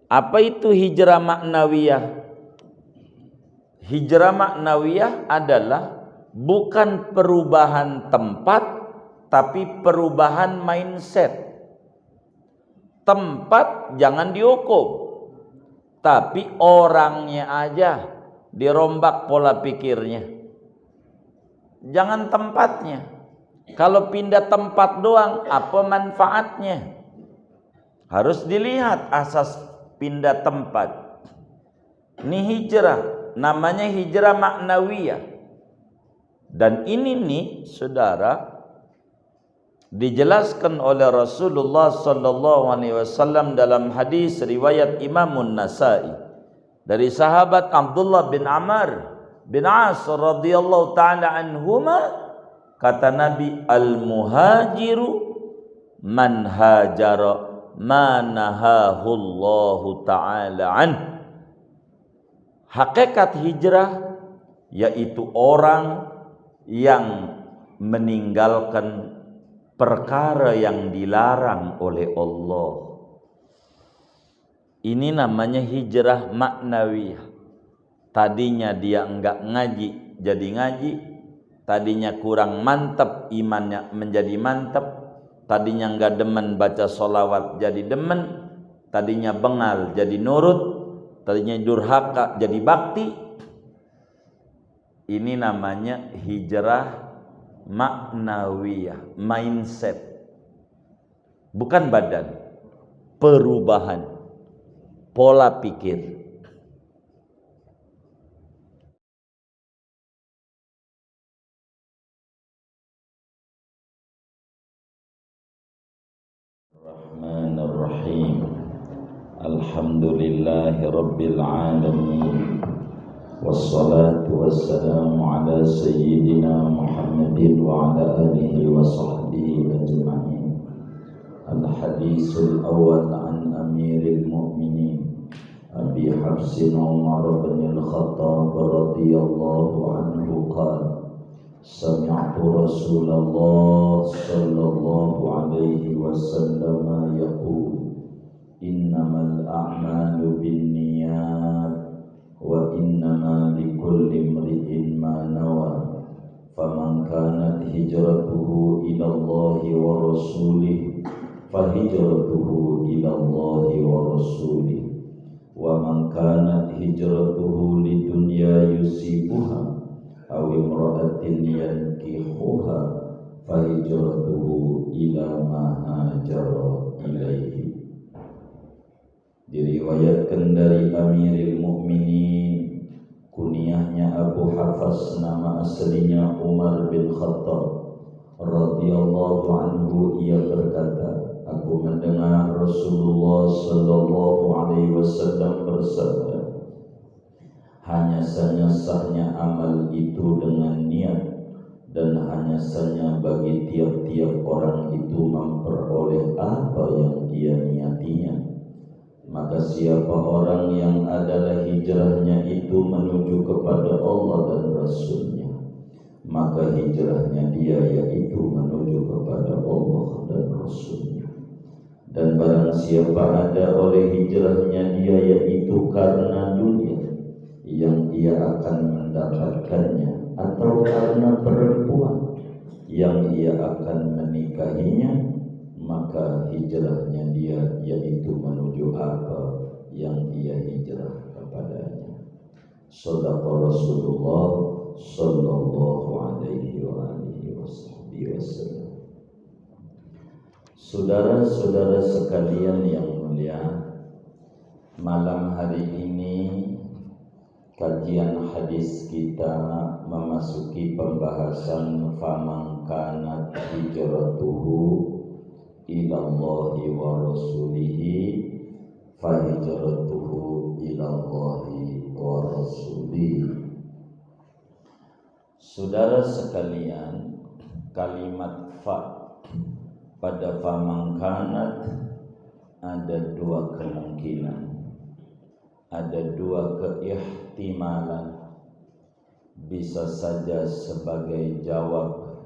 Apa itu hijrah maknawiyah? Hijrah maknawiyah adalah bukan perubahan tempat, tapi perubahan mindset. Tempat jangan dihukum, tapi orangnya aja dirombak pola pikirnya. Jangan tempatnya. Kalau pindah tempat doang, apa manfaatnya? Harus dilihat asas pindah tempat. Ini hijrah, namanya hijrah maknawiyah. Dan ini nih, saudara, dijelaskan oleh Rasulullah sallallahu alaihi wasallam dalam hadis riwayat Imam An-Nasa'i dari sahabat Abdullah bin Amr bin As radhiyallahu taala anhuma, kata Nabi, al-muhajiru man hajara ma nahahullahu ta'ala an. Hakikat hijrah yaitu orang yang meninggalkan perkara yang dilarang oleh Allah. Ini namanya hijrah maknawiyah. Tadinya dia enggak ngaji jadi ngaji, tadinya kurang mantap imannya menjadi mantap, tadinya enggak demen baca sholawat jadi demen, tadinya bengal jadi nurut, tadinya durhaka jadi bakti. Ini namanya hijrah maknawiyah, mindset, bukan badan, perubahan pola pikir. Rahmanir-Rahim. Alhamdulillahi Rabbil Alamin. Wassalatu wassalamu ala sayyidina Muhammadin wa ala alihi wa sahbihi ajma'in. Al-hadithul awal an amiril mu'minin Abi Hafsin Umar bin al-Khattab radhiyallahu anhu qala sami'tu Rasulullah sallallahu alaihi wasallam yaqul innamal a'malu binniyat wa innama likulli imri'in ma nawa faman kanat hijratuhu ila Allahi wa rasulih fa hijratuhu ila Allahi wa rasulih wa man kanat hijratuhu lidunya yusibuha aw imra'atin yankihuha fa hijratuhu ila ma hajara ilaihi. Diriwayatkan dari Amirul Mukminin, kunyahnya Abu Hafs, nama aslinya Umar bin Khattab radhiyallahu anhu. Ia berkata, aku mendengar Rasulullah sallallahu alaihi wasallam bersabda, hanya saja sahnya amal itu dengan niat, dan hanya saja bagi tiap-tiap orang itu memperoleh apa yang dia niatinya. Maka siapa orang yang adalah hijrahnya itu menuju kepada Allah dan Rasulnya, maka hijrahnya dia yaitu menuju kepada Allah dan Rasulnya. Dan barang siapa ada oleh hijrahnya dia yaitu karena dunia yang ia akan mendapatkannya, atau karena perempuan yang ia akan menikahinya, maka hijrahnya dia yaitu menuju apa yang ia hijrah kepadanya. Shadaqa Rasulullah sallallahu alaihi wa alihi wasallam. Saudara-saudara sekalian yang mulia, malam hari ini kajian hadis kita memasuki pembahasan faman kanat hijratuhu ilallahi wa rasulihi fa hijratuhu ilallahi wa rasulihi. Saudara sekalian, kalimat fa pada faman kanat ada dua kemungkinan, ada dua keihtimalan. Bisa saja sebagai jawab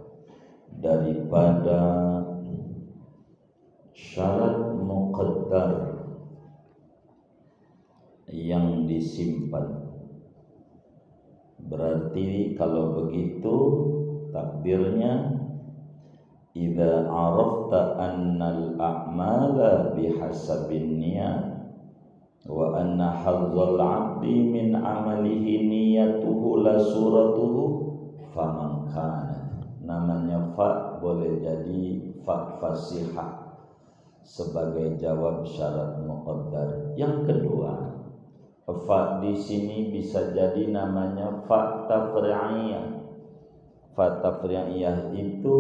daripada syarat muqaddar yang disimpan. Berarti kalau begitu takdirnya, idza arafta annal a'mala bihasabin niyat wa anna hazzal 'abdi min 'amalihi niyatuhu la suratuhu faman kana. Namanya fa boleh jadi fa fasihah sebagai jawab syarat muqaddar. Yang kedua, fa di sini bisa jadi namanya fa tafri'iyah. Fa tafri'iyah itu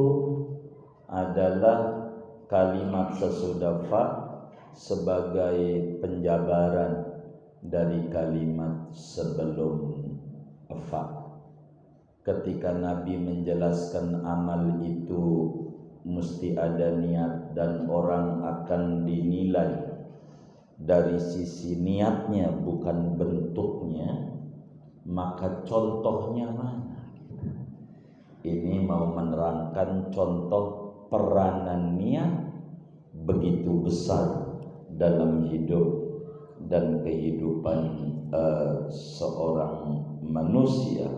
adalah kalimat sesudah fa sebagai penjabaran dari kalimat sebelum fa. Ketika Nabi menjelaskan amal itu mesti ada niat dan orang akan dinilai dari sisi niatnya bukan bentuknya, maka contohnya mana? Ini mau menerangkan contoh peranan niat begitu besar dalam hidup dan kehidupan seorang manusia.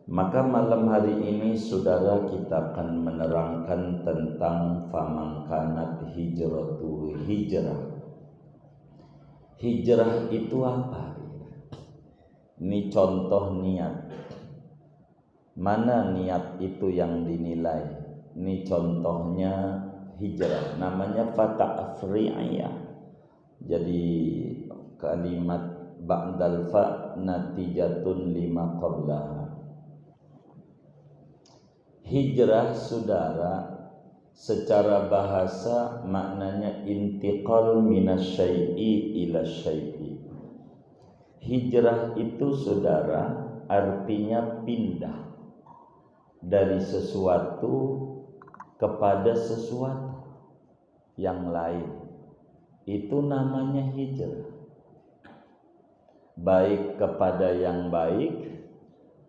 Maka malam hari ini saudara kita akan menerangkan tentang faman kanat hijratu hijrah. Hijrah itu apa? Ini contoh niat. Mana niat itu yang dinilai? Ini contohnya hijrah, namanya fata afri'iyah. Jadi kalimat ba'dal fa natijatun lima qablaha. Hijrah saudara secara bahasa maknanya intiqal minasyai'i ila syai'i. Hijrah itu saudara artinya pindah dari sesuatu kepada sesuatu yang lain. Itu namanya hijrah. Baik kepada yang baik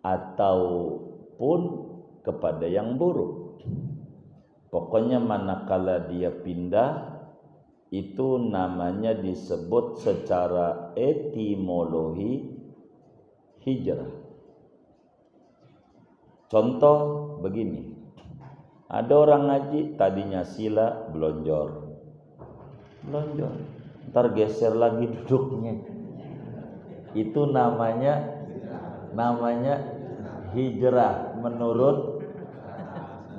ataupun kepada yang buruk. Pokoknya manakala dia pindah, itu namanya disebut secara etimologi hijrah. Contoh begini, ada orang ngaji tadinya sila belonjor, ntar geser lagi duduknya. Itu namanya hijrah menurut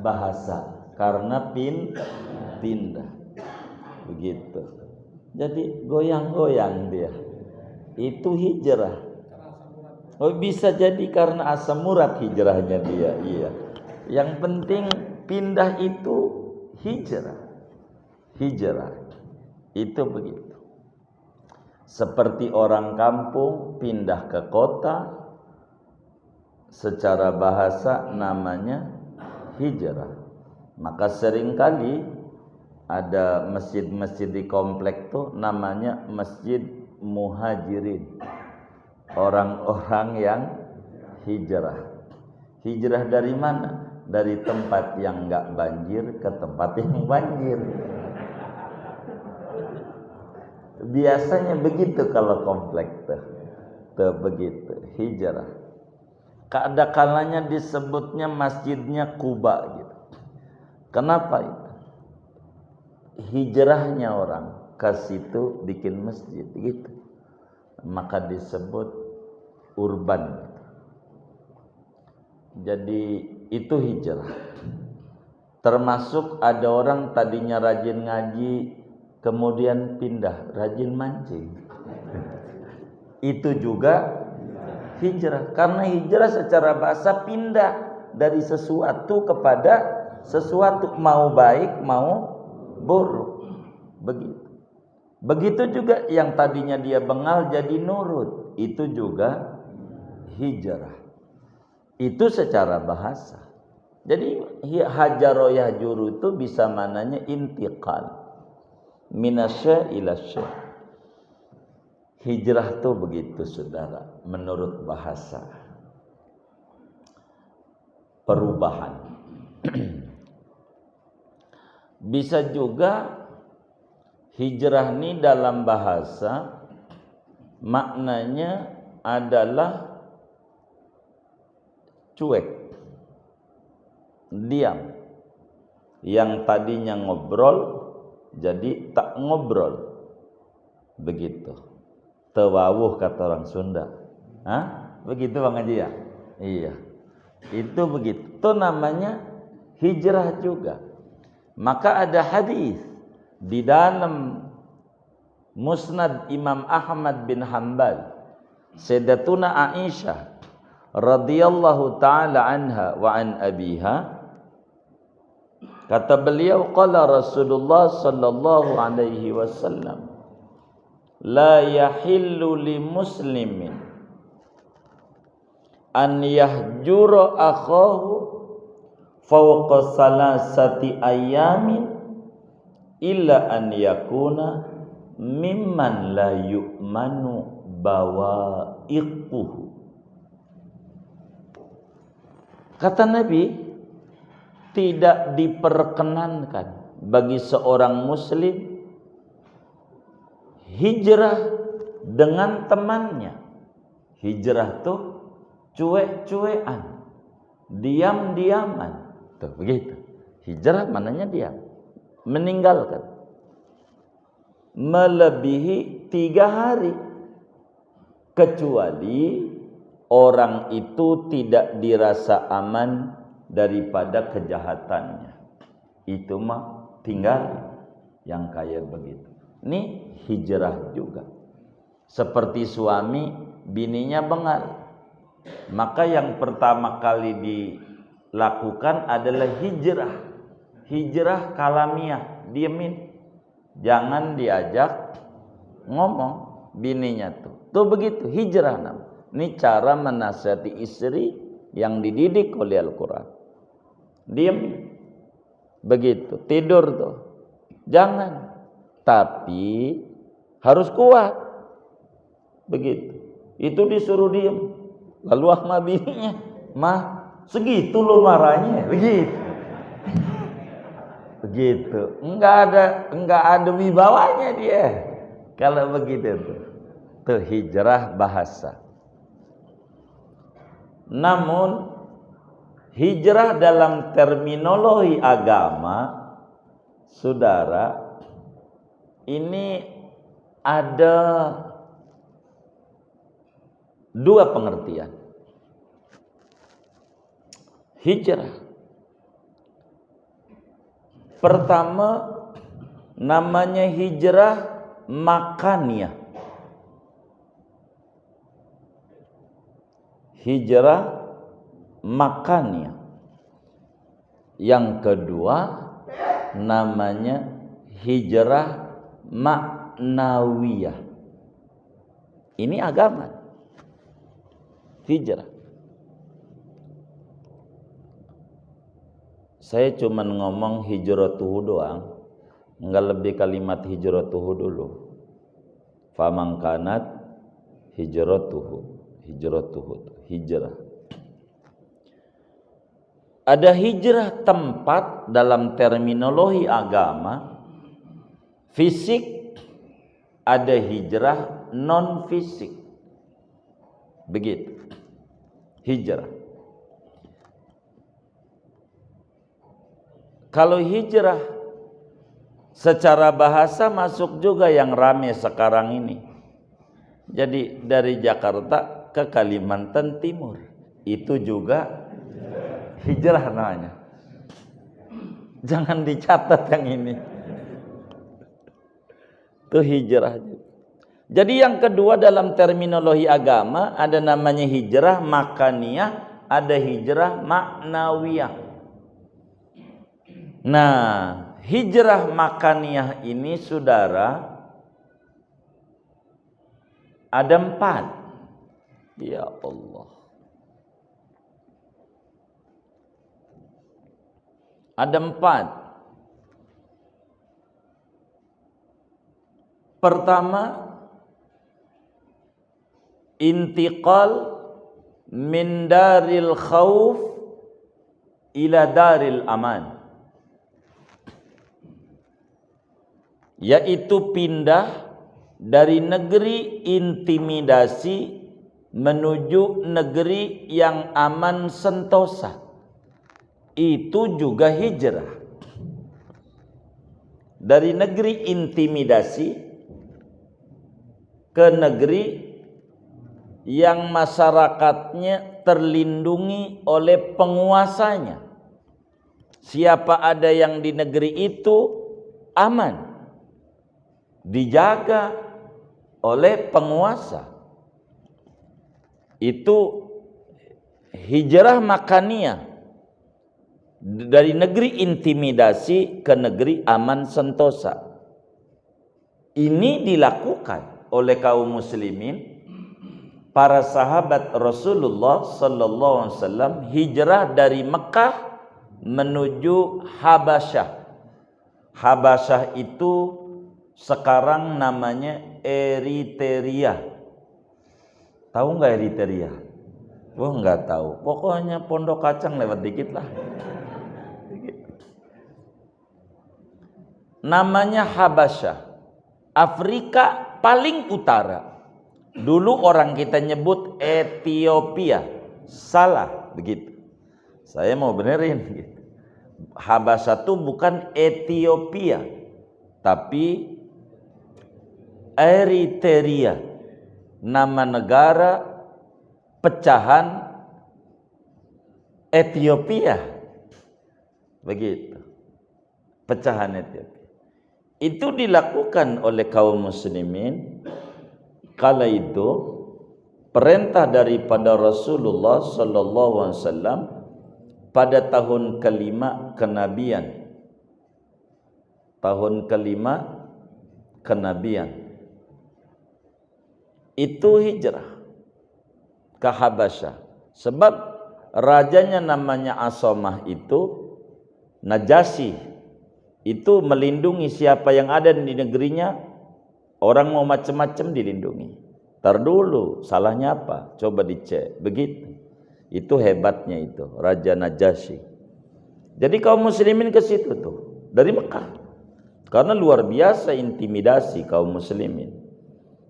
bahasa, karena pindah begitu. Jadi goyang-goyang dia, itu hijrah. Oh, bisa jadi karena asam urat hijrahnya dia. Iya. Yang penting pindah itu hijrah. Hijrah itu begitu. Seperti orang kampung pindah ke kota, secara bahasa namanya hijrah. Maka seringkali ada masjid-masjid di komplek tuh namanya masjid muhajirin. Orang-orang yang hijrah. Hijrah dari mana? Dari tempat yang enggak banjir ke tempat yang banjir. Biasanya begitu kalau komplek tuh begitu hijrah. Kadang-kalanya disebutnya masjidnya Kuba gitu. Kenapa itu? Hijrahnya orang ke situ bikin masjid gitu. Maka disebut urban. Jadi itu hijrah. Termasuk ada orang tadinya rajin ngaji, kemudian pindah rajin mancing. Itu juga hijrah. Karena hijrah secara bahasa pindah dari sesuatu kepada sesuatu, mau baik mau buruk. Begitu juga yang tadinya dia bengal jadi nurut, itu juga hijrah. Itu secara bahasa. Jadi hajaro yahjuru itu bisa mananya intiqal minasya ila sya. Hijrah tuh begitu saudara, menurut bahasa. Perubahan. Bisa juga hijrah ini dalam bahasa maknanya adalah cuek, diam. Yang tadinya ngobrol jadi tak ngobrol. Begitu. Tewawuh kata orang Sunda. Hah? Begitu Bang Haji ya? Iya. Itu begitu. Itu namanya hijrah juga. Maka ada hadis di dalam Musnad Imam Ahmad bin Hanbal, Sayyidatuna Aisyah radhiyallahu taala anha wa an abiha, kata beliau, qala Rasulullah sallallahu alaihi wasallam, la yahillu li muslimin an yahjura akhahu fawqa salasati ayamin illa an yakuna mimman la yu'manu bawaiquhu. Kata Nabi, tidak diperkenankan bagi seorang muslim hijrah dengan temannya. Hijrah tuh cuek-cuekan, diam-diaman. Tuh begitu. Hijrah maknanya diam, meninggalkan. Melebihi 3 hari, kecuali orang itu tidak dirasa aman daripada kejahatannya. Itu mah tinggal yang kayak begitu. Ini hijrah juga. Seperti suami bininya bengal, maka yang pertama kali dilakukan adalah hijrah. Hijrah kalamiah, diemin. Jangan diajak ngomong bininya tuh. Tuh begitu hijrah namanya. Ini cara menasihati istri yang dididik oleh Al-Quran. Diam. Begitu. Tidur tuh. Jangan. Tapi harus kuat. Begitu. Itu disuruh diam. Lalu sama bininya, mah segitu lo marahnya. Begitu. Begitu. Enggak ada wibawanya dia. Kalau begitu tuh. Tuh hijrah bahasa. Namun hijrah dalam terminologi agama, saudara, ini ada 2 pengertian. Hijrah pertama namanya hijrah makaniyah. Hijrah makaniyah. Yang kedua namanya hijrah maknawiyah. Ini agama. Hijrah. Saya cuma ngomong hijratuhu doang, enggak lebih kalimat hijratuhu dulu. Famangkanat hijratuhu, hijrah. Ada hijrah tempat dalam terminologi agama, fisik, ada hijrah non fisik. Begitu. Hijrah. Kalau hijrah secara bahasa masuk juga yang rame sekarang ini. Jadi dari Jakarta ke Kalimantan Timur, itu juga hijrah namanya. Jangan dicatat yang ini. Itu hijrah. Jadi yang kedua dalam terminologi agama ada namanya hijrah makaniyah, ada hijrah maknawiyah. Nah, hijrah makaniyah ini saudara ada 4. Ya Allah. Ada 4. Pertama, intiqal min daril khauf ila daril aman. Yaitu pindah dari negeri intimidasi menuju negeri yang aman sentosa. Itu juga hijrah. Dari negeri intimidasi ke negeri yang masyarakatnya terlindungi oleh penguasanya. Siapa ada yang di negeri itu aman, dijaga oleh penguasa. Itu hijrah makaniyah. Dari negeri intimidasi ke negeri aman sentosa. Ini dilakukan oleh kaum muslimin, para sahabat Rasulullah sallallahu alaihi wasallam hijrah dari Mekah menuju Habasyah. Habasyah itu sekarang namanya Eritrea. Tahu nggak Eritrea? Wah, nggak tahu. Pokoknya pondok kacang lewat dikit lah. Namanya Habasyah, Afrika paling utara. Dulu orang kita nyebut Ethiopia, salah begitu. Saya mau benerin gitu. Habasyah itu bukan Ethiopia, tapi Eritrea, nama negara pecahan Ethiopia, begitu. Pecahan Ethiopia. Itu dilakukan oleh kaum muslimin kala itu, perintah daripada Rasulullah sallallahu alaihi wasallam pada tahun kelima kenabian. Tahun kelima kenabian. Itu hijrah ke Habasyah. Sebab rajanya namanya Asomah itu Najasyi. Itu melindungi siapa yang ada di negerinya. Orang mau macam-macam dilindungi. Tar dulu, salahnya apa? Coba dicek. Begitu. Itu hebatnya itu, Raja Najasyi. Jadi kaum muslimin ke situ tuh, dari Mekah. Karena luar biasa intimidasi kaum muslimin.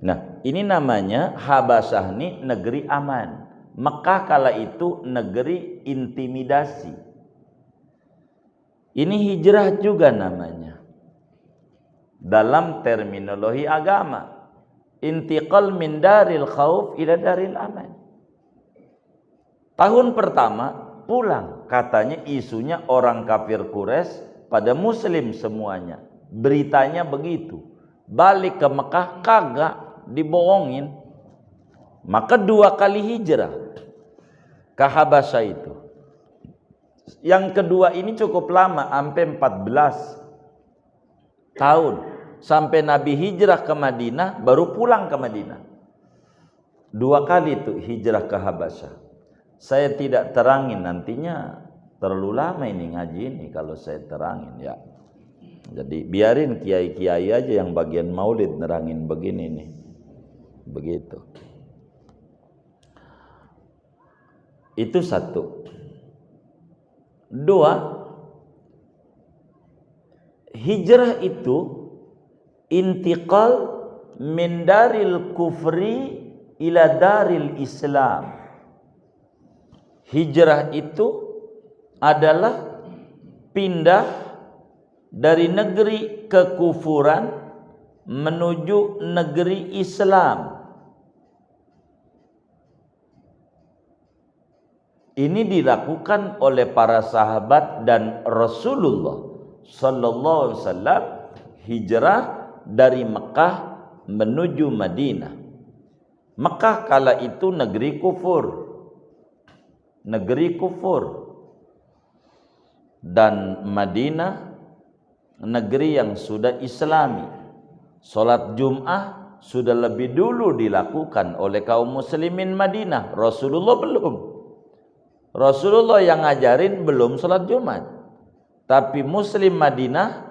Nah, ini namanya Habasyah ini negeri aman. Mekah kala itu negeri intimidasi. Ini hijrah juga namanya. Dalam terminologi agama, intiqal min daril khauf ila daril aman. Tahun pertama pulang, katanya isunya orang kafir Quraisy pada muslim semuanya. Beritanya begitu. Balik ke Mekah kagak, dibohongin. Maka 2 kali hijrah ke Habasyah itu. Yang kedua ini cukup lama, sampai 14 tahun. Sampai Nabi hijrah ke Madinah, baru pulang ke Madinah. 2 kali itu hijrah ke Habasyah. Saya tidak terangin, nantinya terlalu lama ini ngaji ini kalau saya terangin ya. Jadi biarin kiai-kiai aja yang bagian maulid nerangin begini nih. Begitu. Itu satu. 2, hijrah itu intiqal min daril kufri ila daril Islam. Hijrah itu adalah pindah dari negeri kekufuran menuju negeri Islam. Ini dilakukan oleh para sahabat dan Rasulullah sallallahu alaihi wasallam hijrah dari Mekah menuju Madinah. Mekah kala itu negeri kufur. Negeri kufur. Dan Madinah negeri yang sudah Islami. Salat Jum'ah sudah lebih dulu dilakukan oleh kaum muslimin Madinah. Rasulullah belum. Rasulullah yang ngajarin belum salat Jumat. Tapi muslim Madinah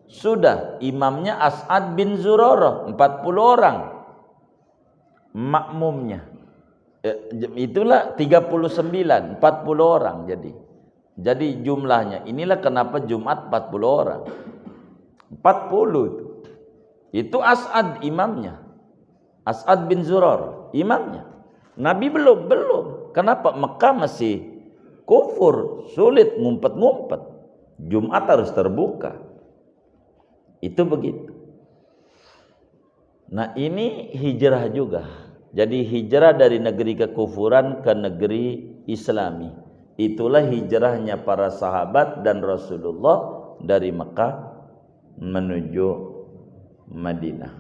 sudah. Imamnya As'ad bin Zurarah, 40 orang makmumnya. Itulah 39, 40 orang jadi. Jadi jumlahnya. Inilah kenapa Jumat 40 orang. 40 itu. Itu As'ad imamnya. As'ad bin Zurar imamnya. Nabi belum. Kenapa? Mekah masih kufur, sulit ngumpet-ngumpet. Jumat harus terbuka. Itu begitu. Nah, ini hijrah juga. Jadi hijrah dari negeri kekufuran ke negeri Islami. Itulah hijrahnya para sahabat dan Rasulullah dari Mekah menuju Madinah.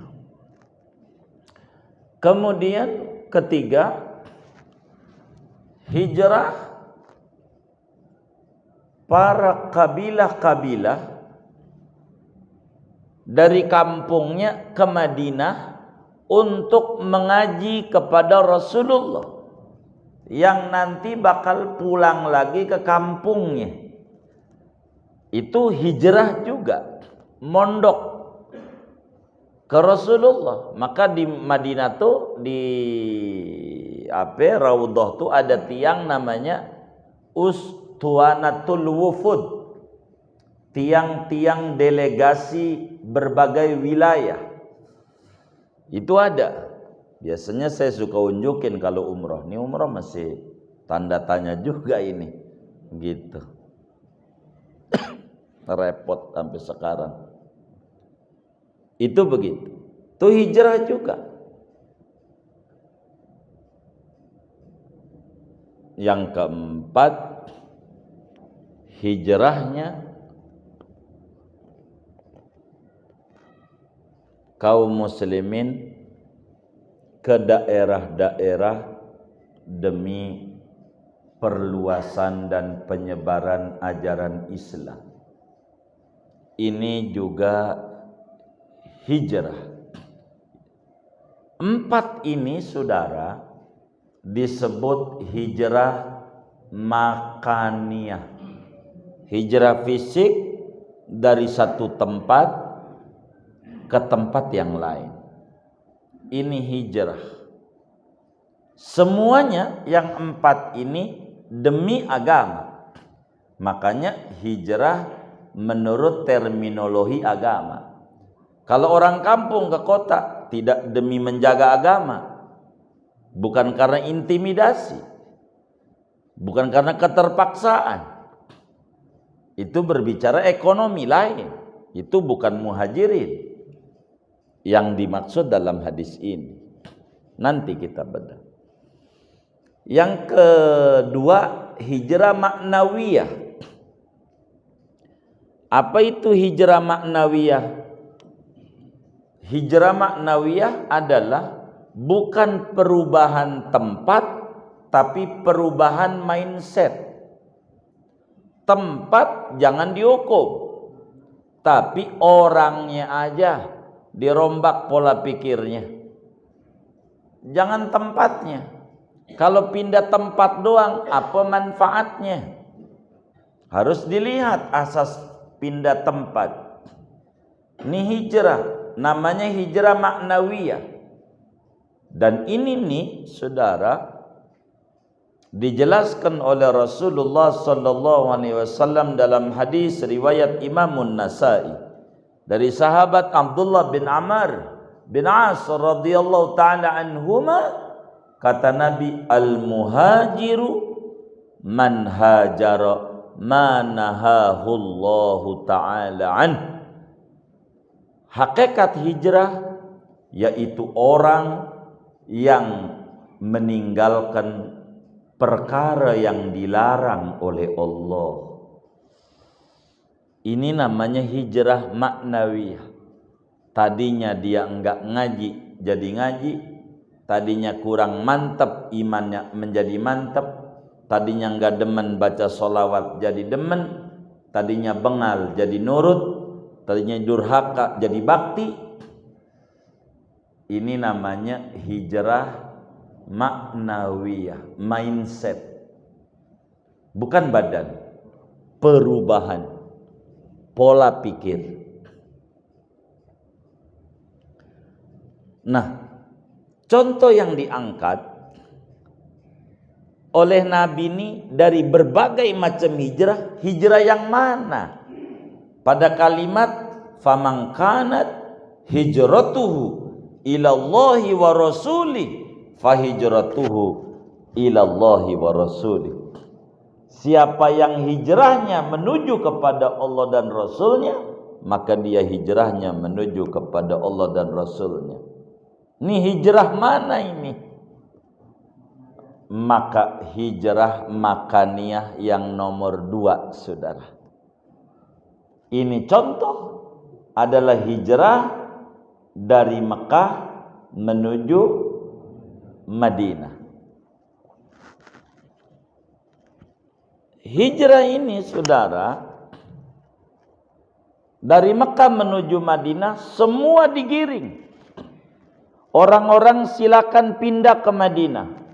Kemudian ketiga, hijrah para kabilah-kabilah dari kampungnya ke Madinah untuk mengaji kepada Rasulullah yang nanti bakal pulang lagi ke kampungnya. Itu hijrah juga, mondok ke Rasulullah. Maka di Madinah tuh di Raudhah tuh ada tiang namanya Ustuanatul Wufud, tiang-tiang delegasi berbagai wilayah. Itu ada. Biasanya saya suka unjukin kalau umroh. Ini umroh masih tanda tanya juga ini. Gitu. Repot sampai sekarang. Itu begitu. Itu hijrah juga. Yang keempat, hijrahnya kaum muslimin ke daerah-daerah demi perluasan dan penyebaran ajaran Islam. Ini juga hijrah. Empat ini, saudara, disebut hijrah makaniyah. Hijrah fisik dari satu tempat ke tempat yang lain. Ini hijrah. Semuanya yang empat ini demi agama. Makanya hijrah menurut terminologi agama. Kalau orang kampung ke kota tidak demi menjaga agama, bukan karena intimidasi, bukan karena keterpaksaan, itu berbicara ekonomi lain. Itu bukan muhajirin yang dimaksud dalam hadis ini. Nanti kita bedah. Yang kedua, hijrah maknawiyah. Apa itu hijrah maknawiyah? Hijrah maknawiyah adalah bukan perubahan tempat, tapi perubahan mindset. Tempat jangan dihukum, tapi orangnya aja dirombak pola pikirnya. Jangan tempatnya. Kalau pindah tempat doang, apa manfaatnya? Harus dilihat asas pindah tempat. Ini hijrah, namanya hijrah maknawiyah. Dan ini nih, saudara, dijelaskan oleh Rasulullah sallallahu alaihi wasallam dalam hadis riwayat Imam An-Nasa'i dari sahabat Abdullah bin Amr bin As radhiyallahu taala anhuma, kata Nabi, al-muhajiru man hajara ma nahahu Allah taala an. Hakikat hijrah yaitu orang yang meninggalkan perkara yang dilarang oleh Allah. Ini namanya hijrah maknawiyah. Tadinya dia enggak ngaji jadi ngaji, tadinya kurang mantap imannya menjadi mantap, tadinya enggak demen baca sholawat jadi demen, tadinya bengal jadi nurut, tadinya durhaka jadi bakti. Ini namanya hijrah maknawiyah, mindset, bukan badan, perubahan pola pikir. Nah, contoh yang diangkat oleh Nabi ini dari berbagai macam hijrah, hijrah yang mana? Pada kalimat faman kanat hijratuhu ilallahi wa rasulih fahijratuhu ilallahi wa rasulih. Siapa yang hijrahnya menuju kepada Allah dan Rasulnya, maka dia hijrahnya menuju kepada Allah dan Rasulnya. Ini hijrah mana ini? Maka hijrah makaniyah yang nomor 2, saudara. Ini contoh adalah hijrah dari Mekah menuju Madinah. Hijrah ini, saudara, dari Mekah menuju Madinah semua digiring. Orang-orang silakan pindah ke Madinah.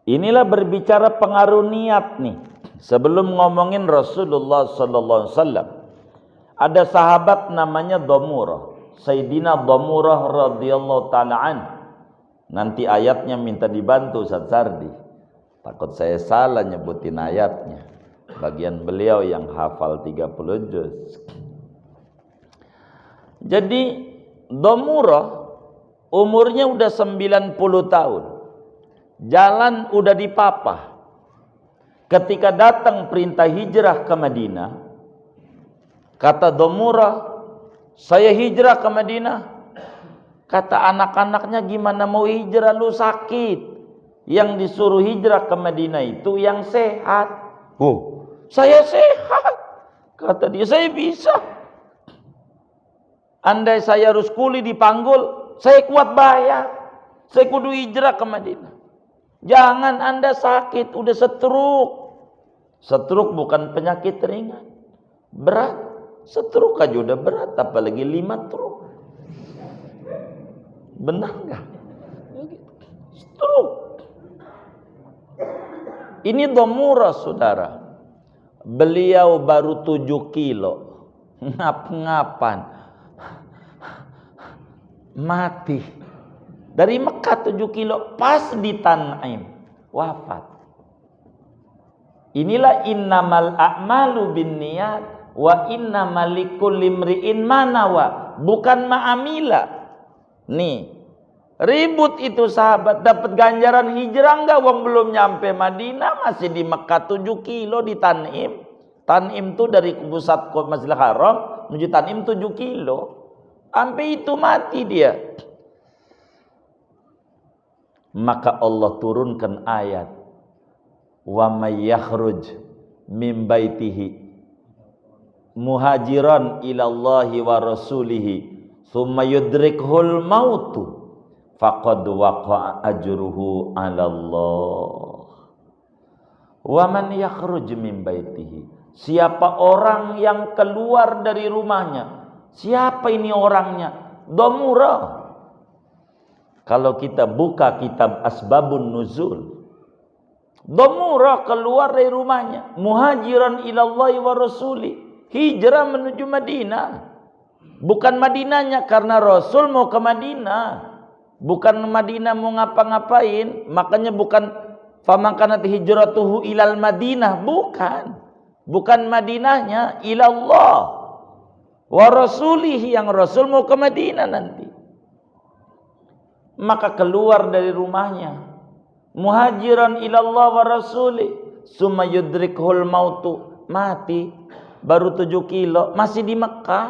Inilah berbicara pengaruh niat nih. Sebelum ngomongin Rasulullah sallallahu alaihi wasallam, ada sahabat namanya Damurah, Sayyidina Damurah radhiyallahu taala an. Nanti ayatnya minta dibantu Ustaz Sardi. Takut saya salah nyebutin ayatnya. Bagian beliau yang hafal 30 juz. Jadi Damurah umurnya udah 90 tahun. Jalan udah dipapah. Ketika datang perintah hijrah ke Madinah, kata Damurah, saya hijrah ke Madinah. Kata anak-anaknya, gimana mau hijrah, lu sakit. Yang disuruh hijrah ke Madinah itu yang sehat. Oh, saya sehat. Kata dia, saya bisa. Andai saya harus kuli dipanggul, saya kuat bayar. Saya kudu hijrah ke Madinah. Jangan Anda sakit, udah stroke. Stroke bukan penyakit ringan, berat. Stroke aja udah berat, apalagi 5 stroke. Benar nggak? Stroke. Ini Damurah, saudara. Beliau baru 7 kilo. Ngap-ngapan. Mati. Dari Mekah 7 kilo. Pas di Tan'im. Wafat. Inilah innamal a'malu binniyat wa innamal likulli imri'in ma nawa. Bukan ma'amila. Nih. Ribut itu sahabat, dapat ganjaran hijrah enggak? Wong belum nyampe Madinah, masih di Mekah 7 kilo di Tan'im. Tan'im itu dari pusat Masjidil Haram menuju Tan'im 7 kilo. Sampai itu mati dia. Maka Allah turunkan ayat, wa may yakhruj min baitihi muhajiran ilallahi wa rasulihi thumma yudrikhul mautu faqad waqa'a ajruhu 'ala Allah. Wa man yakhruj min baitihi, siapa orang yang keluar dari rumahnya. Siapa ini orangnya? Damurah. Kalau kita buka kitab Asbabun Nuzul, Damurah keluar dari rumahnya, muhajiran ilallahi wa rasuli, hijrah menuju Madinah. Bukan Madinahnya, karena Rasul mau ke Madinah. Bukan Madinah mau ngapa-ngapain, makanya bukan famankanat hijratuhu ilal Madinah, bukan Madinahnya, ilallah wa rasulihi, yang Rasul mau ke Madinah nanti. Maka keluar dari rumahnya, muhajiran ilallah wa rasuli, summa yudrikhul mautu, mati baru 7 kilo, masih di Mekah,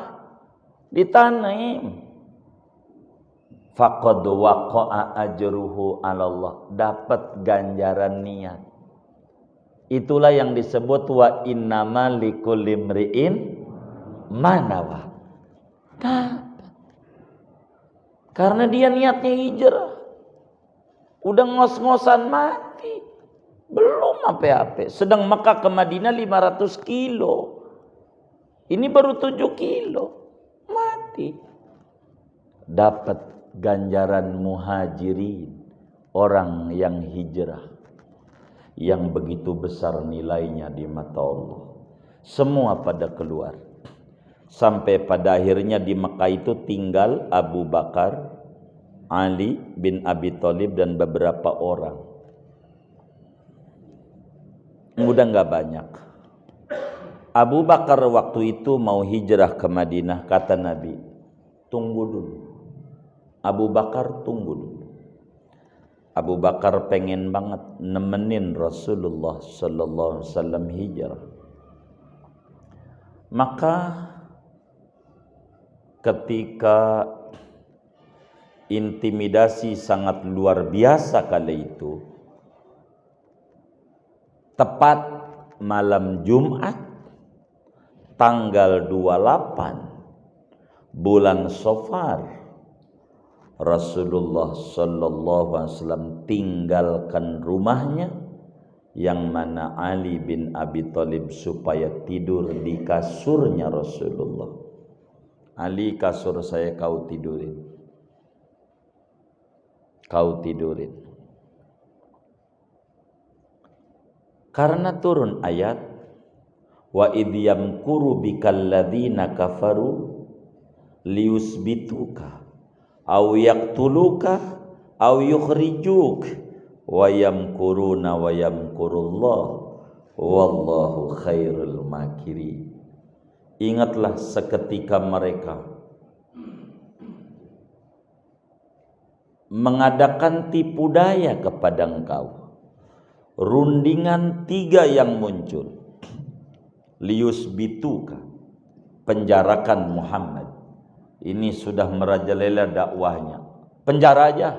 di Tan'im. Faqad waqa'a ajruhu 'ala Allah, dapat ganjaran niat. Itulah yang disebut wa innamal likulli imri'in manawa. Karena dia niatnya hijrah. Udah ngos-ngosan mati. Belum apa-apa. Sedang Mekah ke Madinah 500 kilo. Ini baru 7 kilo. Mati. Dapat ganjaran muhajirin. Orang yang hijrah. Yang begitu besar nilainya di mata Allah. Semua pada keluar. Sampai pada akhirnya di Mekah itu tinggal Abu Bakar, Ali bin Abi Thalib dan beberapa orang. Udah nggak banyak. Abu Bakar waktu itu mau hijrah ke Madinah, kata Nabi, tunggu dulu. Abu Bakar tunggu dulu. Abu Bakar pengen banget nemenin Rasulullah sallallahu alaihi wasallam hijrah. Maka ketika intimidasi sangat luar biasa kali itu, tepat malam Jumat tanggal 28 bulan Safar, Rasulullah sallallahu alaihi wasallam tinggalkan rumahnya yang mana Ali bin Abi Thalib supaya tidur di kasurnya Rasulullah. Ali, kasur saya kau tidurin. Kau tidurin. Karena turun ayat wa idh yamkuru bikal ladzina kafaru liyusbituka aw yaqtuluka aw yukhrijuk wa yamkuruna wa yamkurullah wallahu khairul makirin. Ingatlah seketika mereka mengadakan tipu daya kepada engkau. Rundingan 3 yang muncul. Liyusbituka, penjarakan Muhammad. Ini sudah merajalela dakwahnya. Penjara aja.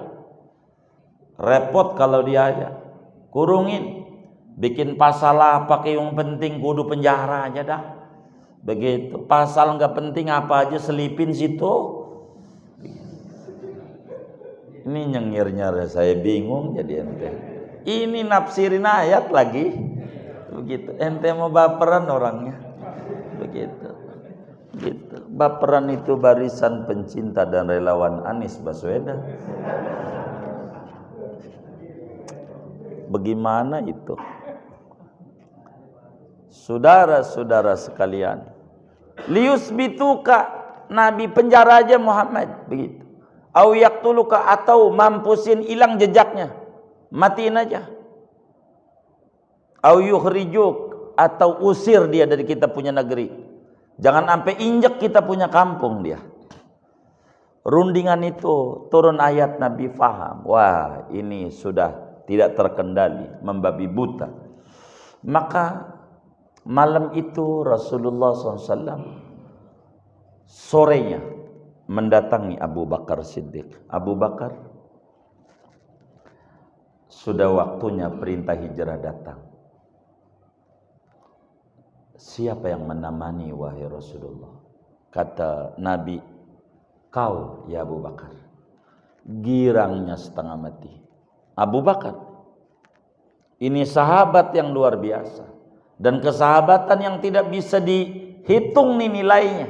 Repot kalau dia aja. Kurungin. Bikin pasal apa yang penting kudu penjara aja dah. Begitu. Pasal nggak penting apa aja selipin situ. Ini nyengirnya saya bingung jadi ente. Ini nafsirin ayat lagi. Begitu, ente mau baperan orangnya. Begitu. Gitu. Baperan itu barisan pencinta dan relawan Anies Baswedan. Bagaimana itu? Saudara-saudara sekalian, liyusbituka, Nabi penjara aja Muhammad, begitu. Au yaqtuluka, atau mampusin hilang jejaknya, matiin aja. Au yukhrijuk, atau usir dia dari kita punya negeri. Jangan sampai injek kita punya kampung dia. Rundingan itu turun ayat, Nabi faham. Wah, ini sudah tidak terkendali, membabi buta. Maka malam itu Rasulullah SAW sorenya mendatangi Abu Bakar Siddiq. Abu Bakar, sudah waktunya perintah hijrah datang. Siapa yang menemani wahai Rasulullah? Kata Nabi, kau ya Abu Bakar. Girangnya setengah mati. Abu Bakar, ini sahabat yang luar biasa, dan kesahabatan yang tidak bisa dihitung nih nilainya.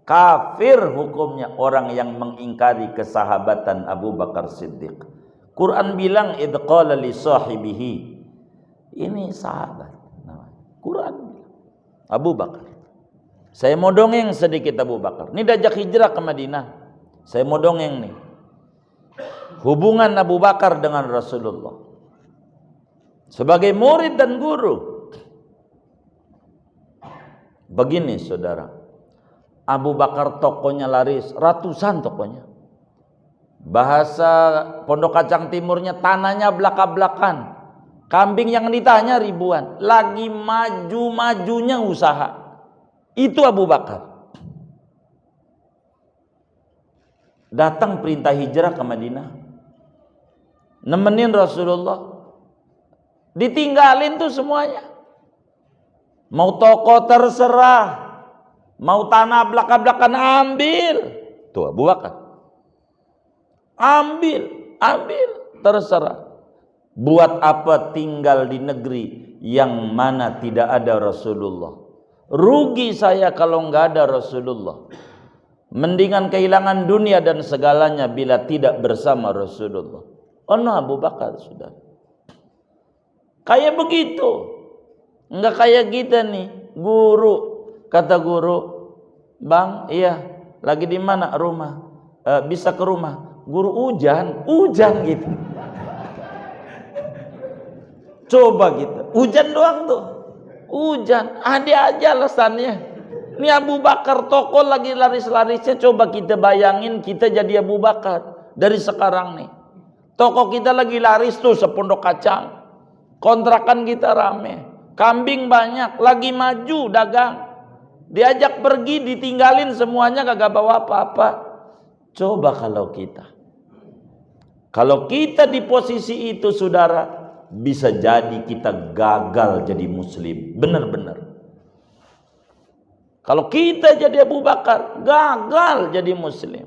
Kafir hukumnya orang yang mengingkari kesahabatan Abu Bakar Siddiq. Quran bilang idh qala li sahibihi, ini sahabat. Quran bilang Abu Bakar, saya mau dongeng sedikit Abu Bakar. Ini diajak hijrah ke Madinah. Saya mau dongeng nih. Hubungan Abu Bakar dengan Rasulullah sebagai murid dan guru. Begini saudara, Abu Bakar tokonya laris, ratusan tokonya. Bahasa Pondok Kacang Timurnya, tanahnya belak-belakan. Kambing yang ditanya ribuan. Lagi maju-majunya usaha. Itu Abu Bakar. Datang perintah hijrah ke Madinah. Nemenin Rasulullah. Ditinggalin tuh semuanya. Mau toko terserah. Mau tanah belak-belakan ambil. Tuh Abu Bakar. Ambil. Terserah. Buat apa tinggal di negeri yang mana tidak ada Rasulullah? Rugi saya kalau nggak ada Rasulullah. Mendingan kehilangan dunia dan segalanya bila tidak bersama Rasulullah. Oh no, Abu Bakar sudah. Kayak begitu. Nggak kayak kita nih, guru. Kata guru, Bang, iya, lagi di mana rumah? Bisa ke rumah. Guru hujan gitu. Coba gitu, hujan doang tuh. Hujan, ada aja alasannya. Ini Abu Bakar tokoh lagi laris-larisnya. Coba kita bayangin kita jadi Abu Bakar dari sekarang nih. Toko kita lagi laris tuh sepondok kacang. Kontrakan kita rame. Kambing banyak, lagi maju dagang. Diajak pergi, ditinggalin semuanya kagak bawa apa-apa. Coba kalau kita di posisi itu saudara, bisa jadi kita gagal jadi muslim. Benar-benar. Kalau kita jadi Abu Bakar, gagal jadi muslim.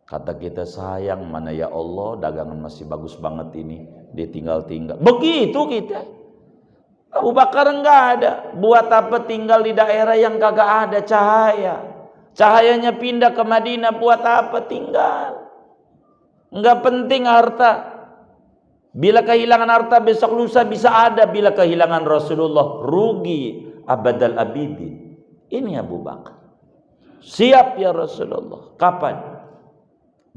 Kata kita, sayang mana ya Allah, dagangan masih bagus banget ini, ditinggal-tinggal. Begitu kita. Abu Bakar enggak ada. Buat apa tinggal di daerah yang kagak ada cahaya? Cahayanya pindah ke Madinah, buat apa tinggal? Enggak penting harta. Bila kehilangan harta besok lusa bisa ada. Bila kehilangan Rasulullah, rugi abadal abidin. Ini Abu Bakar. Siap ya Rasulullah. Kapan?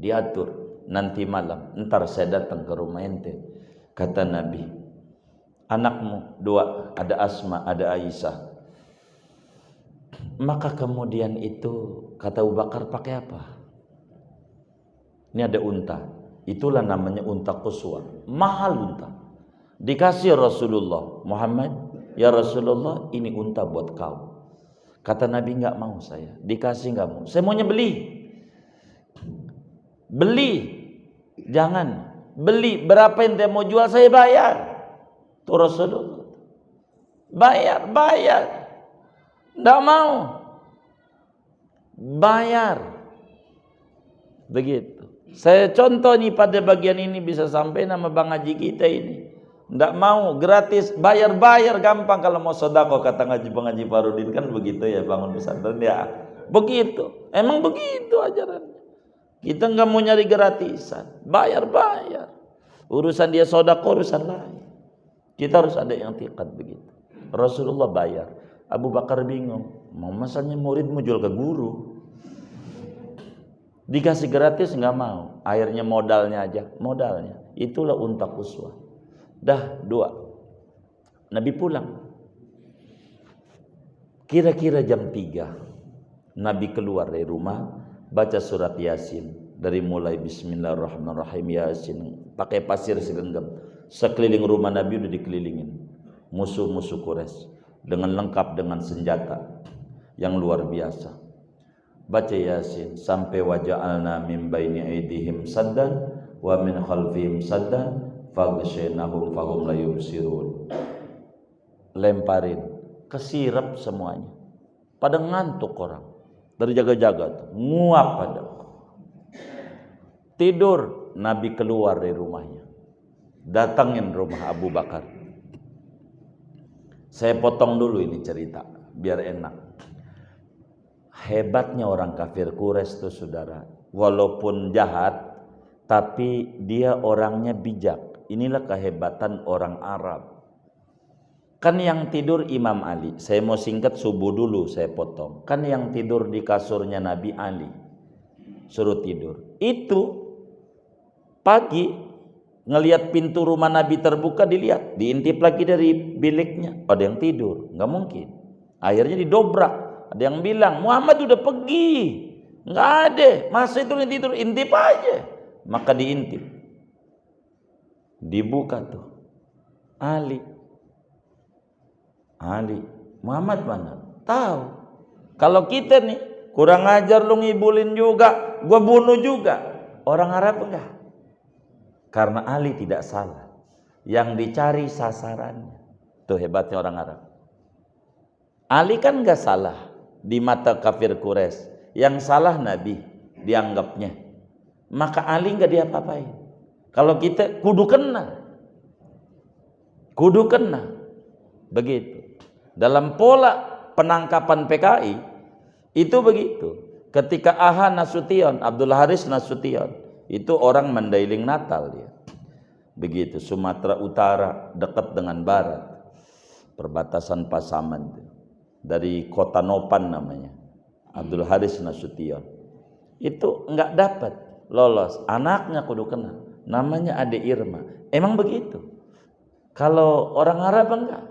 Diatur. Nanti malam. Ntar saya datang ke rumah ente. Kata Nabi, anakmu dua, ada Asma, ada Aisyah. Maka kemudian itu kata Abu Bakar, pakai apa? Ini ada unta. Itulah namanya unta quswa. Mahal unta. Dikasih Rasulullah, Muhammad, ya Rasulullah, ini unta buat kau. Kata Nabi, enggak mau saya. Dikasih enggak mau. Saya maunya beli. Beli. Jangan. Beli. Berapa yang dia mau jual, saya bayar. Tuh Rasulullah. Bayar. Enggak mau. Bayar. Begitu. Saya contoh nih pada bagian ini bisa sampai nama Bang Haji kita ini. Enggak mau, gratis, bayar gampang kalau mau sedekah, kata Bang Haji Farudin kan begitu ya, bangun pesantren ya. Begitu. Emang begitu ajaran. Kita enggak mau nyari gratisan. Bayar. Urusan dia sedekah urusan lain. Kita harus ada yang tiqat begitu. Rasulullah bayar. Abu Bakar bingung. Mau masalahnya murid mau jual ke guru. Dikasih gratis enggak mau. Akhirnya modalnya aja. Modalnya. Itulah unta quswa. Dah dua. Nabi pulang. Kira-kira jam 3. Nabi keluar dari rumah. Baca surat Yasin. Dari mulai Bismillahirrahmanirrahim Yasin. Pakai pasir segenggam. Sekeliling rumah Nabi udah dikelilingin. Musuh-musuh Quraisy. Dengan lengkap dengan senjata. Yang luar biasa. Baca Yasin. Sampai waja'alna min baini aidihim saddan. Wa min khalfihim saddan. Faghshaynahum fahum la yubsirun. Lemparin. Kesirap semuanya. Pada ngantuk orang. Dari jaga-jaga tuh. Nguap pada. Tidur. Nabi keluar dari rumahnya. Datangin rumah Abu Bakar. Saya potong dulu ini cerita biar enak. Hebatnya orang kafir Quraisy tuh saudara, walaupun jahat tapi dia orangnya bijak. Inilah kehebatan orang Arab. Kan yang tidur Imam Ali. Saya mau singkat subuh dulu saya potong. Kan yang tidur di kasurnya Nabi Ali. Suruh tidur. Itu pagi ngelihat pintu rumah Nabi terbuka, dilihat, diintip lagi dari biliknya, ada yang tidur. Nggak mungkin. Akhirnya didobrak. Ada yang bilang Muhammad udah pergi, nggak ada, masa itu yang tidur, intip aja. Maka diintip, dibuka tuh Ali, Muhammad mana? Tahu. Kalau kita nih kurang ajar, lu ngibulin juga, gua bunuh juga. Orang Arab enggak. Karena Ali tidak salah. Yang dicari sasarannya. Tuh hebatnya orang Arab. Ali kan enggak salah di mata kafir Quraisy. Yang salah Nabi dianggapnya. Maka Ali enggak diapa-apain. Kalau kita kudu kena. Begitu. Dalam pola penangkapan PKI itu begitu. Ketika Aha Nasution, Abdul Haris Nasution, itu orang Mandailing Natal dia. Begitu, Sumatera Utara dekat dengan barat. Perbatasan Pasaman. Dari Kota Nopan namanya. Abdul Haris Nasution. Itu enggak dapat lolos. Anaknya kudu kena. Namanya Ade Irma. Emang begitu. Kalau orang Arab enggak.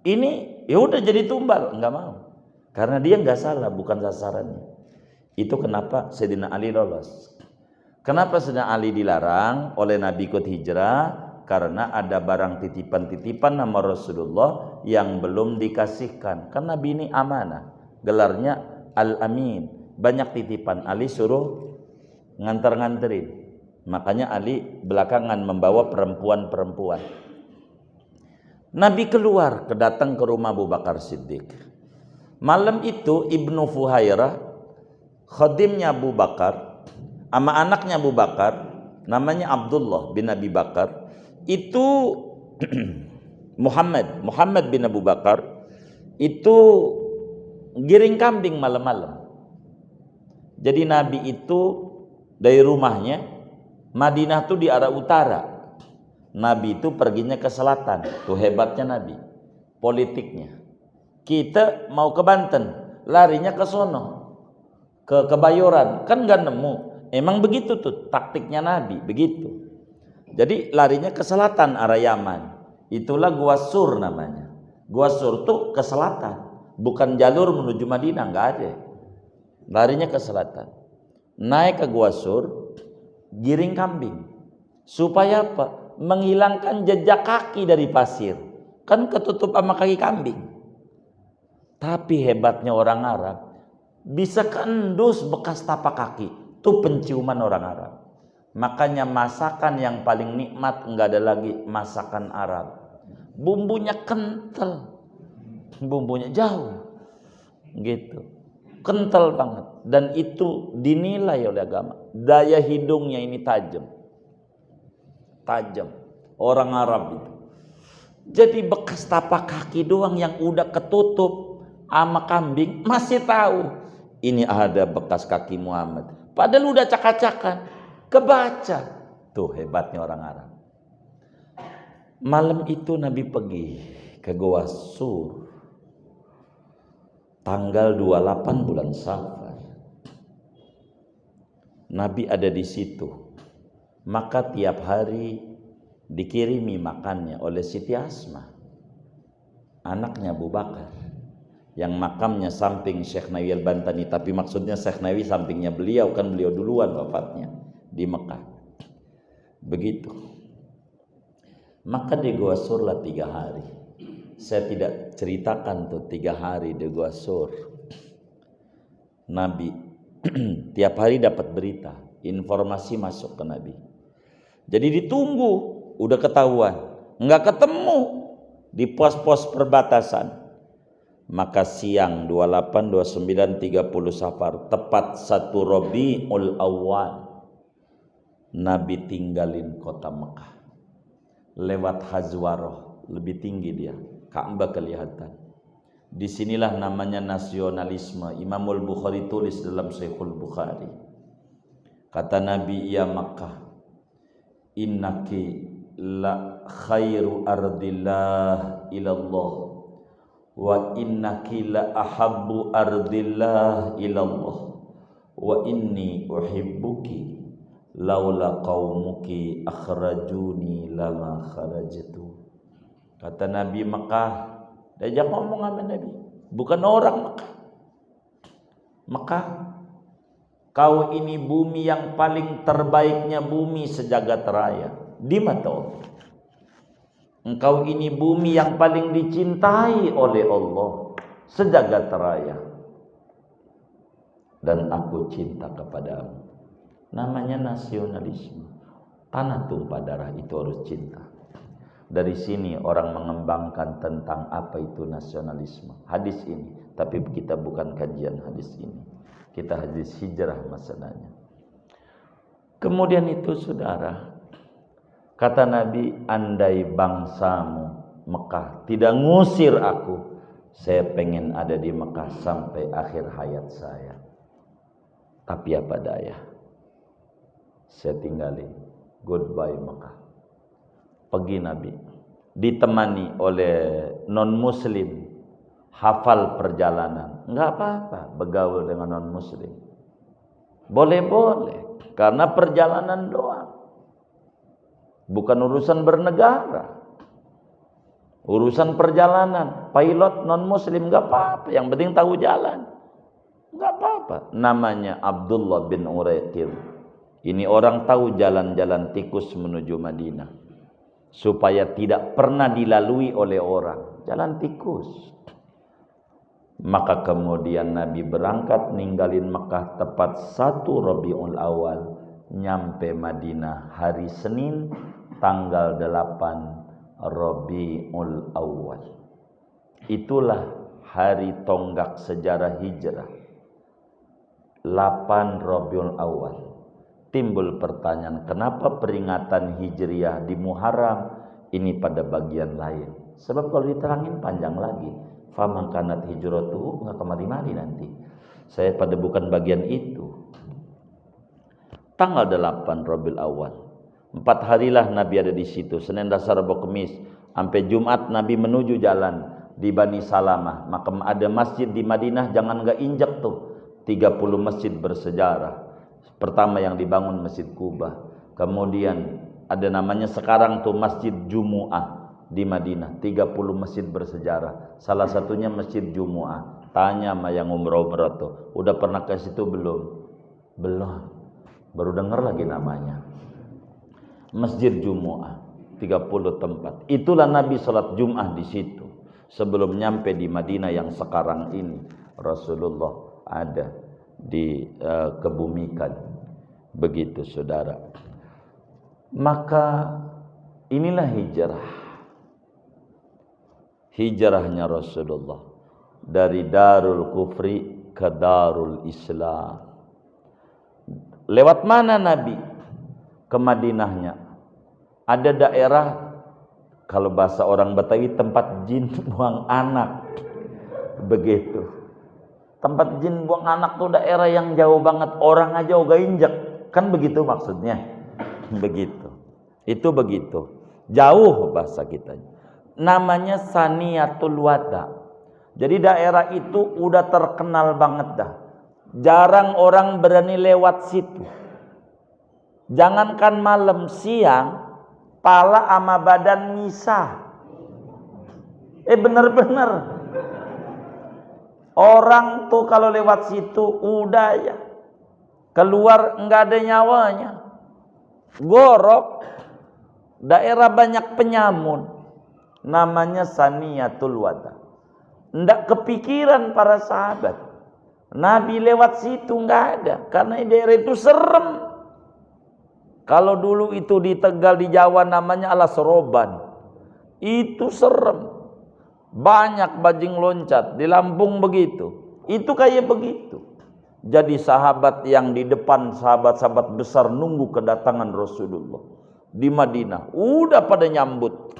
Ini ya udah jadi tumbal, nggak mau. Karena dia nggak salah, bukan sasarannya. Itu kenapa Sayyidina Ali lolos. Kenapa Sayyidina Ali dilarang oleh Nabi ikut hijrah? Karena ada barang titipan-titipan nama Rasulullah yang belum dikasihkan. Karena Nabi ini amanah, gelarnya Al-Amin. Banyak titipan, Ali suruh nganter-nganterin. Makanya Ali belakangan membawa perempuan-perempuan. Nabi keluar, datang ke rumah Abu Bakar Siddiq. Malam itu Ibnu Fuhairah, khadimnya Abu Bakar, sama anaknya Abu Bakar, namanya Abdullah bin Abi Bakar, itu Muhammad bin Abu Bakar, itu giring kambing malam-malam. Jadi Nabi itu dari rumahnya, Madinah tuh di arah utara, Nabi itu perginya ke selatan. Tuh hebatnya Nabi, politiknya. Kita mau ke Banten, larinya ke sono, ke Kebayoran, kan nggak nemu. Emang begitu tuh taktiknya Nabi, begitu. Jadi larinya ke selatan arah Yaman. Itulah Gua Sur namanya. Gua Sur tuh ke selatan, bukan jalur menuju Madinah, nggak ada. Larinya ke selatan. Naik ke Gua Sur, giring kambing. Supaya apa? Menghilangkan jejak kaki dari pasir. Kan ketutup sama kaki kambing. Tapi hebatnya orang Arab, bisa kendus bekas tapak kaki. Itu penciuman orang Arab. Makanya masakan yang paling nikmat enggak ada lagi masakan Arab. Bumbunya kental, bumbunya jauh, gitu, kental banget. Dan itu dinilai oleh agama. Daya hidungnya ini tajam. Orang Arab itu. Jadi bekas tapak kaki doang yang udah ketutup sama kambing masih tahu ini ada bekas kaki Muhammad. Padahal udah cakak-cakan. Kebaca. Tuh hebatnya orang Arab. Malam itu Nabi pergi ke Gua Sur. Tanggal 28 bulan Safar. Nabi ada di situ. Maka tiap hari dikirimi makannya oleh Siti Asma, anaknya Abu Bakar, yang makamnya samping Syekh Nawawi Al-Bantani. Tapi maksudnya Syekh Nawawi sampingnya beliau, kan beliau duluan wafatnya di Mekah. Begitu. Maka di Gua Sur lah 3 hari. Saya tidak ceritakan tuh 3 hari di Gua Sur. Nabi tiap hari dapat berita, informasi masuk ke Nabi. Jadi ditunggu, udah ketahuan, nggak ketemu di pos-pos perbatasan. Maka siang 28, 29, 30 Safar, tepat 1 Rabiul Awwal, Nabi tinggalin kota Mekah, lewat Hazwaroh, lebih tinggi dia, Ka'bah kelihatan. Disinilah namanya nasionalisme. Imamul Bukhari tulis dalam Sahihul Bukhari, kata Nabi, ya Mekah, innaki la khairu ardillah ilallah, wa innaki la ahabbu ardillah ilallah, wa inni uhibbuki laula qaumuki akhrajuni lama kharajtu. Kata Nabi, Mekah, diajak ngomong sama Nabi, bukan orang Mekah. Mekah, kau ini bumi yang paling terbaiknya bumi sejagat raya di mata Allah. Engkau ini bumi yang paling dicintai oleh Allah sejagat raya. Dan aku cinta kepadamu. Namanya nasionalisme. Tanah tumpah darah itu harus cinta. Dari sini orang mengembangkan tentang apa itu nasionalisme. Hadis ini, tapi kita bukan kajian hadis ini. Kita hadis hijrah masalahnya. Kemudian itu saudara, kata Nabi, andai bangsamu Mekah tidak ngusir aku, saya pengen ada di Mekah sampai akhir hayat saya. Tapi apa daya, saya tinggalin. Goodbye Mekah. Pergi Nabi, ditemani oleh non muslim, hafal perjalanan. Enggak apa-apa bergaul dengan non muslim, boleh-boleh, karena perjalanan doang, bukan urusan bernegara. Urusan perjalanan, pilot non muslim gak apa-apa, yang penting tahu jalan. Gak apa-apa. Namanya Abdullah bin Uraiqil. Ini orang tahu jalan-jalan tikus menuju Madinah, supaya tidak pernah dilalui oleh orang, jalan tikus. Maka kemudian Nabi berangkat ninggalin Mekah tepat 1 Rabiul Awal, nyampe Madinah hari Senin tanggal 8 Rabiul Awal. Itulah hari tonggak sejarah hijrah, 8 Rabiul Awal. Timbul pertanyaan, kenapa peringatan hijriah di Muharram? Ini pada bagian lain. Sebab kalau diterangin panjang lagi. Faman kanat hijratuhu, nggak kemari-mari nanti. Saya pada bukan bagian itu. Tanggal 8 Rabiul Awal, 4 harilah Nabi ada di situ. Senin, Selasa, Rabu, Kamis, sampai Jumat Nabi menuju jalan di Bani Salamah. Maka ada masjid di Madinah, jangan nggak injak tuh. 30 masjid bersejarah. Pertama yang dibangun Masjid Kubah. Kemudian ada namanya sekarang tuh Masjid Jumu'ah di Madinah. 30 masjid bersejarah. Salah satunya Masjid Jumu'ah. Tanya sama yang umrah-umrah tuh, udah pernah ke situ belum? Belum. Baru dengar lagi namanya. Masjid Jumu'ah, 30 tempat. Itulah Nabi salat Jum'ah di situ. Sebelum nyampe di Madinah yang sekarang ini Rasulullah ada dikebumikan. Begitu saudara. Maka inilah hijrah. Hijrahnya Rasulullah dari Darul Kufri ke Darul Islam. Lewat mana Nabi ke Madinahnya? Ada daerah, kalau bahasa orang Betawi, tempat jin buang anak. Begitu. Tempat jin buang anak tuh daerah yang jauh banget, orang aja uga injak. Kan begitu maksudnya. Begitu. Itu begitu. Jauh bahasa kita. Namanya Saniyatul Wada. Jadi daerah itu udah terkenal banget dah. Jarang orang berani lewat situ. Jangankan malam, siang pala ama badan misah. Bener-bener. Orang tuh kalau lewat situ udah ya keluar enggak ada nyawanya. Gorok. Daerah banyak penyamun. Namanya Saniyatul Wada. Enggak kepikiran para sahabat Nabi lewat situ, enggak ada. Karena daerah itu serem. Kalau dulu itu di Tegal, di Jawa namanya Alas Roban. Itu serem. Banyak bajing loncat. Di Lampung begitu. Itu kayak begitu. Jadi sahabat yang di depan, sahabat-sahabat besar nunggu kedatangan Rasulullah di Madinah, udah pada nyambut.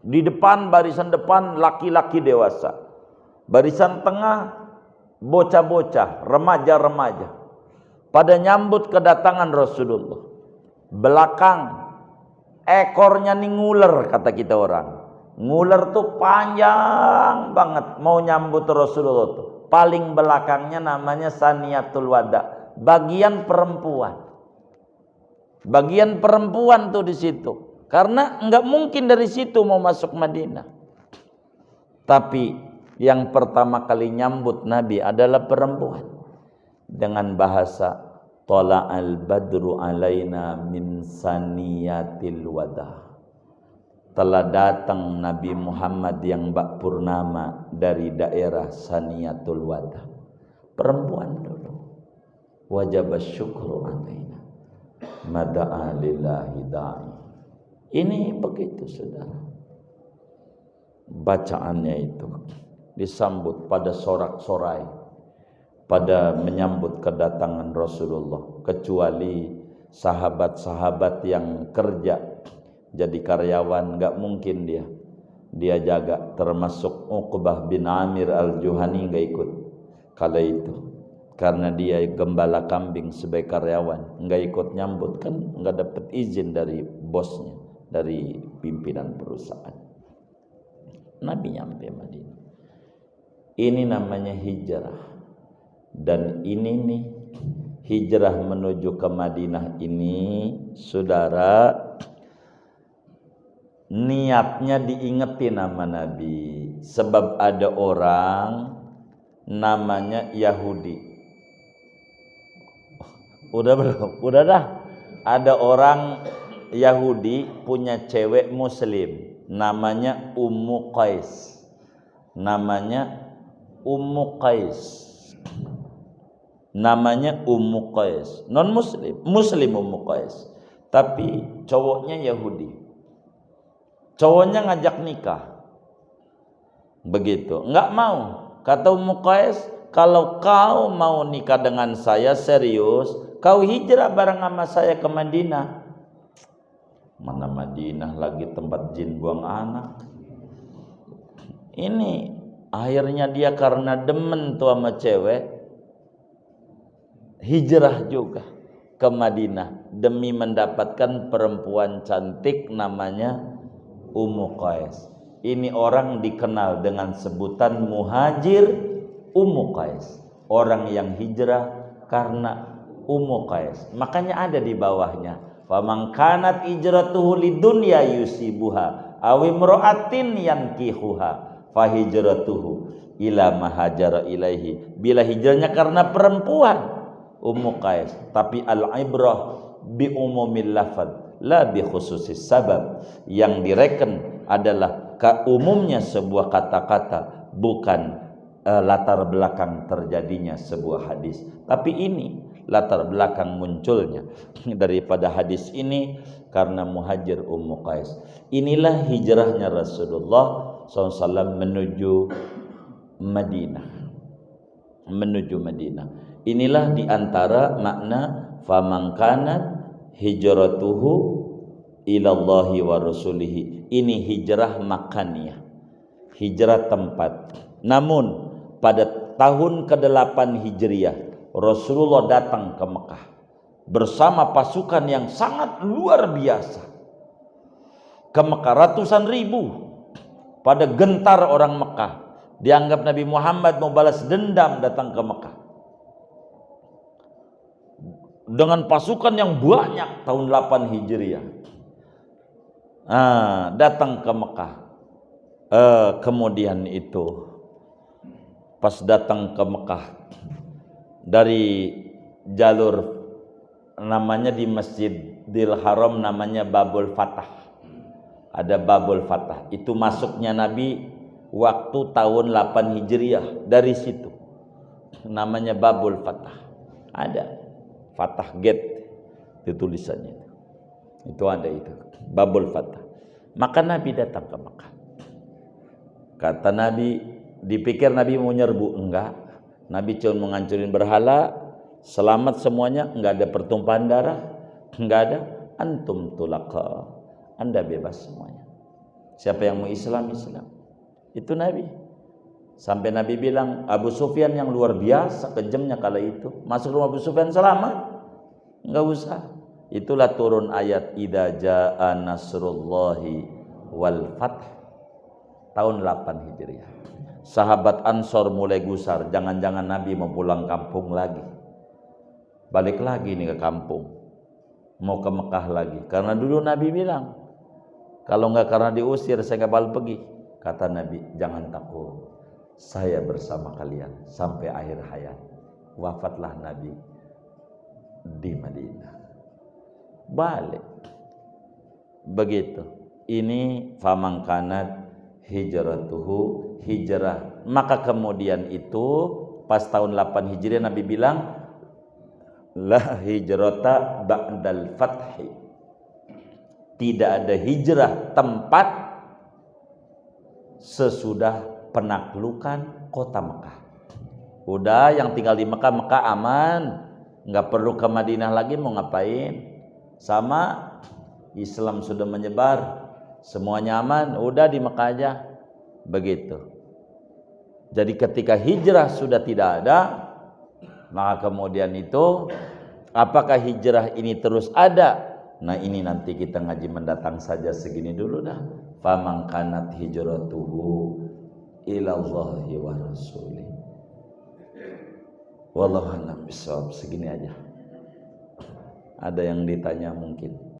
Di depan, barisan depan laki-laki dewasa. Barisan tengah bocah-bocah, remaja-remaja. Pada nyambut kedatangan Rasulullah. Belakang ekornya nih nguler, kata kita orang. Nguler tuh panjang banget mau nyambut Rasulullah tuh. Paling belakangnya namanya Saniyatul Wada, bagian perempuan. Bagian perempuan tuh di situ. Karena enggak mungkin dari situ mau masuk Madinah. Tapi yang pertama kali nyambut Nabi adalah perempuan. Dengan bahasa Tala'al badru alaina min saniyatil wada. Telah datang Nabi Muhammad yang bak purnama dari daerah Saniyatul Wada. Perempuan dulu. Wajib syukru alaina mada'a lillahi da'i. Ini begitu saudara. Bacaannya itu disambut pada sorak-sorai, pada menyambut kedatangan Rasulullah. Kecuali sahabat-sahabat yang kerja jadi karyawan, nggak mungkin dia jaga. Termasuk Uqbah bin Amir al-Juhani nggak ikut kala itu, karena dia gembala kambing sebagai karyawan, nggak ikut nyambut, kan nggak dapat izin dari bosnya, dari pimpinan perusahaan. Nabi nyampe Madinah. Ini namanya hijrah. Dan ini nih hijrah menuju ke Madinah ini, saudara, niatnya diingetin sama Nabi. Sebab ada orang namanya Yahudi. Udah belum? Udah dah. Ada orang Yahudi punya cewek muslim namanya Ummu Qais. Namanya Ummu Qais. Namanya Ummu Qais. Non muslim, muslim Ummu Qais. Tapi cowoknya Yahudi. Cowoknya ngajak nikah. Begitu. Enggak mau. Kata Ummu Qais, kalau kau mau nikah dengan saya serius, kau hijrah bareng sama saya ke Madinah. Mana Madinah lagi tempat jin buang anak. Ini akhirnya dia karena demen tuh sama cewek, hijrah juga ke Madinah demi mendapatkan perempuan cantik namanya Ummu Qais. Ini orang dikenal dengan sebutan muhajir Ummu Qais, orang yang hijrah karena Ummu Qais. Makanya ada di bawahnya, faman kanat hijratuhu lidunya yusibuha aw imra'atin yankihuha fahijratuhu ila mahajara ilaihi. Bila hijrahnya karena perempuan, Ummu Qais, tapi al-ibrah bi umumil lafaz la bi khususis sabab. Yang direken adalah umumnya sebuah kata-kata, bukan latar belakang terjadinya sebuah hadis. Tapi ini latar belakang munculnya daripada hadis ini karena muhajir Ummu Qais. Inilah hijrahnya Rasulullah SAW menuju Madinah. Menuju Madinah. Inilah diantara makna faman kanat hijratuhu ilallahi wa rasulihi. Ini hijrah makaniyah, hijrah tempat. Namun pada tahun ke-8 Hijriah Rasulullah datang ke Mekah bersama pasukan yang sangat luar biasa. Ke Mekah ratusan ribu, pada gentar orang Mekah. Dianggap Nabi Muhammad mau balas dendam datang ke Mekah. Dengan pasukan yang banyak tahun 8 Hijriah. Datang ke Mekah. Kemudian itu pas datang ke Mekah dari jalur namanya di Masjidil Haram namanya Babul Fatah. Ada Babul Fatah. Itu masuknya Nabi waktu tahun 8 Hijriah dari situ. Namanya Babul Fatah. Ada Fatah Gate itu tulisannya. Itu ada itu. Babul Fatah. Maka Nabi datang ke Mekah. Kata Nabi, dipikir Nabi mau nyerbu, enggak. Nabi cuma menghancurin berhala, selamat semuanya, enggak ada pertumpahan darah, enggak ada. Antum tulaqa, Anda bebas semuanya. Siapa yang mau Islam, Islam. Itu Nabi. Sampai Nabi bilang, Abu Sufyan yang luar biasa kejamnya kala itu, masuk rumah Abu Sufyan selamat, enggak usah. Itulah turun ayat idza jaa nasrullahi wal fath tahun 8 Hijriah. Sahabat Ansor mulai gusar, jangan-jangan Nabi mau pulang kampung lagi. Balik lagi nih ke kampung. Mau ke Mekah lagi. Karena dulu Nabi bilang, kalau enggak karena diusir saya enggak bakal pergi. Kata Nabi, jangan takut. Saya bersama kalian sampai akhir hayat. Wafatlah Nabi di Madinah. Balik. Begitu. Ini faman kanat hijratuhu hijrah. Maka kemudian itu pas tahun 8 Hijriah Nabi bilang la hijrata ba'dal fathi. Tidak ada hijrah tempat sesudah penaklukan kota Mekah. Udah yang tinggal di Mekah, Mekah aman, nggak perlu ke Madinah lagi. Mau ngapain? Sama Islam sudah menyebar, semuanya aman, udah di Mekah aja. Begitu. Jadi ketika hijrah sudah tidak ada, maka kemudian itu apakah hijrah ini terus ada? Nah ini nanti kita ngaji mendatang saja, segini dulu dah. Faman kanat hijratuhu ilallahi wa rasulih. Wallahu a'lam bishawab. Segini aja. Ada yang ditanya mungkin.